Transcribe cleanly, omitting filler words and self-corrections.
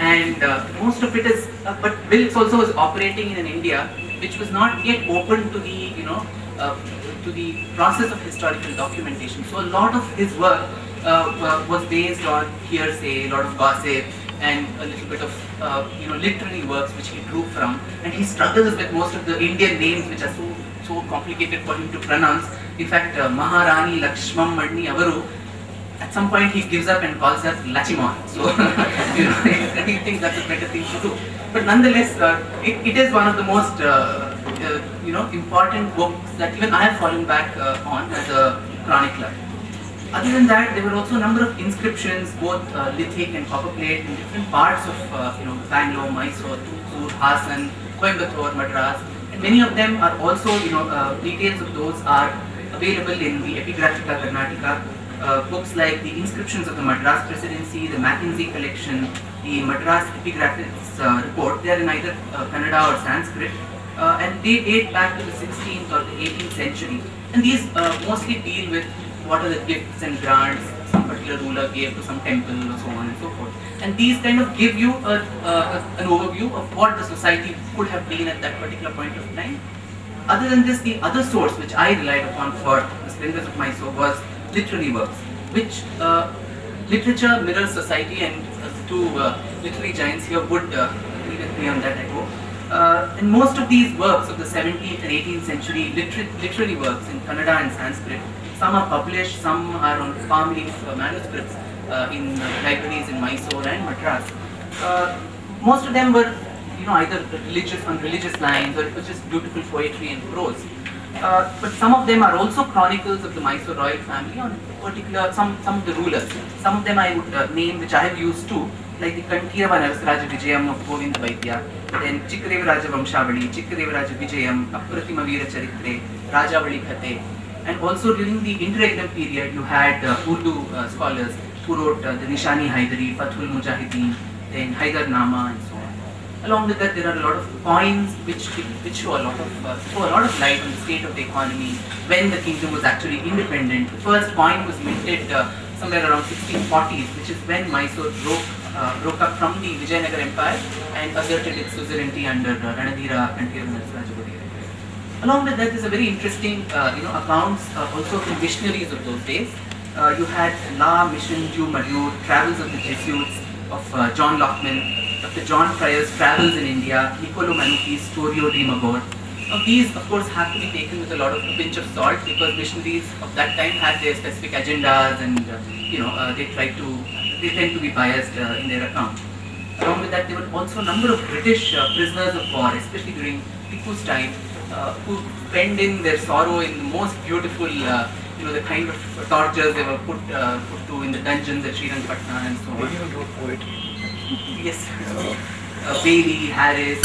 and most of it is. But Wilkes also was operating in an India which was not yet open to the uh, to the process of historical documentation. So a lot of his work was based on hearsay, a lot of gossip, and a little bit of literary works which he drew from. And he struggles with most of the Indian names which are so complicated for him to pronounce. In fact, Maharani Lakshman Madni Avaru, at some point he gives up and calls her Lachimon. So he thinks that's a better thing to do. But nonetheless, it is one of the most important books that even I have fallen back on as a chronicler. Other than that, there were also a number of inscriptions, both lithic and copperplate, in different parts of Bangalore, Mysore, Tukur, Hassan, Coimbatore, Madras, and many of them are also, details of those are available in the Epigraphica Karnataka. Books like the Inscriptions of the Madras Presidency, the Mackenzie Collection, the Madras Epigraphics Report. They are in either Kannada or Sanskrit, and they date back to the 16th or the 18th century. And these mostly deal with what are the gifts and grants some particular ruler gave to some temple, or so on and so forth. And these kind of give you an overview of what the society could have been at that particular point of time. Other than this, the other source which I relied upon for the splendors of Mysore was literary works, which literature mirrors society, and the two literary giants here would agree with me on that, I hope. And most of these works of the 17th and 18th century literary works in Kannada and Sanskrit, some are published, some are on palm leaf manuscripts in libraries in Mysore and Madras. Most of them were, either religious lines, or it was just beautiful poetry and prose. But some of them are also chronicles of the Mysore royal family on particular some of the rulers. Some of them I would name, which I have used too, like the Kantirava Narasaraja Vijayam of Govind Vaidya, then Chikkarevaraja Vamshavali, Chikkarevaraja Vijayam, Apratima Veera Charitre, Rajavali Kate. And also during the interregnum period, you had Urdu scholars who wrote the Nishani Haidari, Fathul Mujahideen, then Haidar Nama, and so on. Along with that, there are a lot of coins which show a lot of light on the state of the economy when the kingdom was actually independent. The first coin was minted somewhere around 1640s, which is when Mysore broke up from the Vijayanagar Empire and asserted its suzerainty under Ranadira and Rajagodi. Along with that, there's a very interesting accounts also of the missionaries of those days. You had La Mission du Mariur, Travels of the Jesuits of John Lockman, Dr. John Fryer's Travels in India, Niccolo Manucci's Storio di Magor. Now these, of course, have to be taken with a lot of a pinch of salt, because missionaries of that time had their specific agendas, and they tend to be biased in their account. Along with that, there were also a number of British prisoners of war, especially during Tipu's time, who penned in their sorrow in the most beautiful, the kind of tortures they were put to in the dungeons at Srirangapatna and so on. You wrote poetry. Yes. Bailey, Harris.